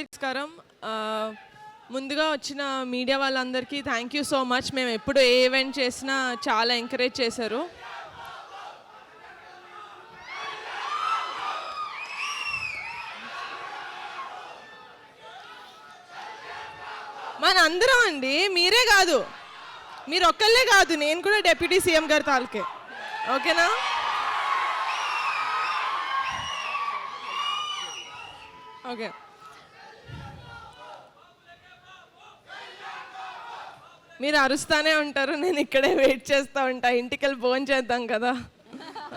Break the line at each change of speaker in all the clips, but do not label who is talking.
నమస్కారం. ముందుగా వచ్చిన మీడియా వాళ్ళందరికీ థ్యాంక్ యూ సో మచ్. మేము ఎప్పుడు ఏ ఈవెంట్ చేసినా చాలా ఎంకరేజ్ చేశారు. మనందరం అండి, మీరే కాదు, మీరు ఒక్కళ్ళే కాదు, నేను కూడా డిప్యూటీ సీఎం గారి తాలూకే. ఓకేనా? ఓకే. మీరు అరుస్తూనే ఉంటారు, నేను ఇక్కడే వెయిట్ చేస్తూ ఉంటా. ఇంటికి వెళ్ళి భోజనం చేద్దాం కదా.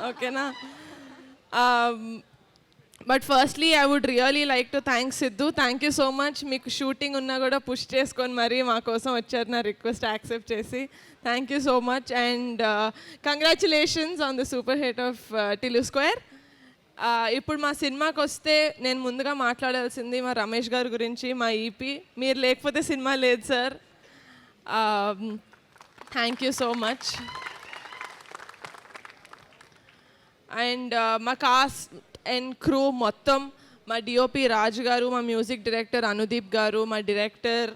ఓకేనా? But firstly I would really like to thank Siddhu. Thank you so much. మీకు షూటింగ్ ఉన్నా కూడా పుష్ చేసుకొని మరీ మా కోసం వచ్చారు, నా రిక్వెస్ట్ యాక్సెప్ట్ చేసి. Thank you so much and congratulations on the super hit of Tillu square. ఇప్పుడు మా సినిమాకి వస్తే నేను ముందుగా మాట్లాడాల్సింది మా రమేష్ గారి గురించి, మా ఈపీ. మీరు లేకపోతే సినిమా లేదు sir. Thank you so much. And మా కాస్ట్ అండ్ క్రూ మొత్తం, మా డిఓపి రాజు గారు, మా మ్యూజిక్ డైరెక్టర్ అనుదీప్ గారు, మా డైరెక్టర్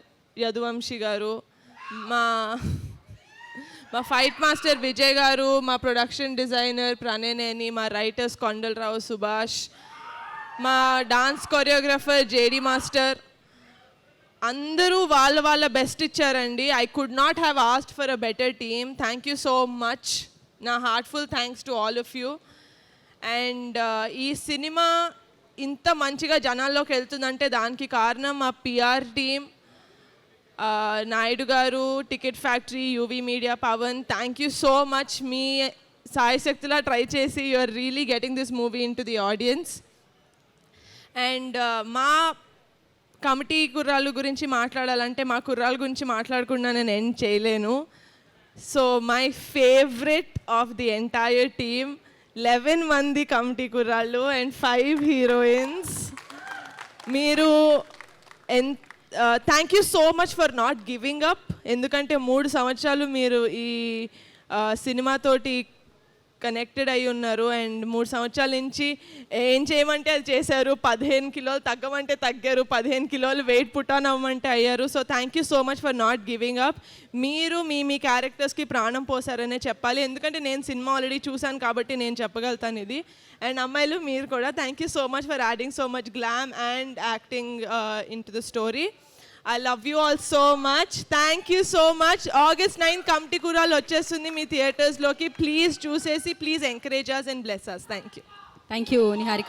యదువంశీ గారు, మా ఫైట్ మాస్టర్ విజయ్ గారు, మా ప్రొడక్షన్ డిజైనర్ ప్రణయనేని, మా రైటర్స్ కొండలరావు సుభాష్, మా డాన్స్ కొరియోగ్రఫర్ జేడి మాస్టర్, అందరూ వాళ్ళ బెస్ట్ ఇచ్చారండి. I could not have asked for a better team. Thank you so much. నా heartful thanks to all of you. And ఈ సినిమా ఇంత మంచిగా జనాల్లోకి వెళ్తుందంటే దానికి కారణం మా PR team, Naidu garu, ticket factory, UV media, Pavan. Thank you so much. మీ సాయశక్తిలా ట్రై చేసి you are really getting this movie into the audience. And మా కమిటీ కుర్రాళ్ళ గురించి మాట్లాడాలంటే మా కుర్రాళ్ళ గురించి మాట్లాడకుండా నేను ఎండ్ చేయలేను. So my favourite of the entire team, 11 మంది కమిటీ కుర్రాళ్ళు అండ్ 5 హీరోయిన్స్. మీరు thank you so much for not giving up. ఎందుకంటే 3 సంవత్సరాలు మీరు ఈ సినిమాతోటి కనెక్టెడ్ అయి ఉన్నారు అండ్ 3 సంవత్సరాల నుంచి ఏం చేయమంటే అది చేశారు. 15 కిలోలు తగ్గమంటే తగ్గారు, 15 కిలోలు వెయిట్ పుట్ ఆన్ అవ్వమంటే అయ్యారు. So thank you so much for not giving up. మీరు మీ క్యారెక్టర్స్కి ప్రాణం పోసారనే చెప్పాలి, ఎందుకంటే నేను సినిమా ఆల్రెడీ చూశాను కాబట్టి నేను చెప్పగలుగుతాను ఇది. అండ్ అమ్మాయిలు మీరు కూడా thank you so much for adding so much glam and acting in to the story. I love you all so much. Thank you so much. August 9 committee కుర్రాళ్ళు వచ్చేస్తుంది మీ థియేటర్స్లోకి. ప్లీజ్ చూసేసి please encourage us and bless us. Thank you.
Thank you, Niharika.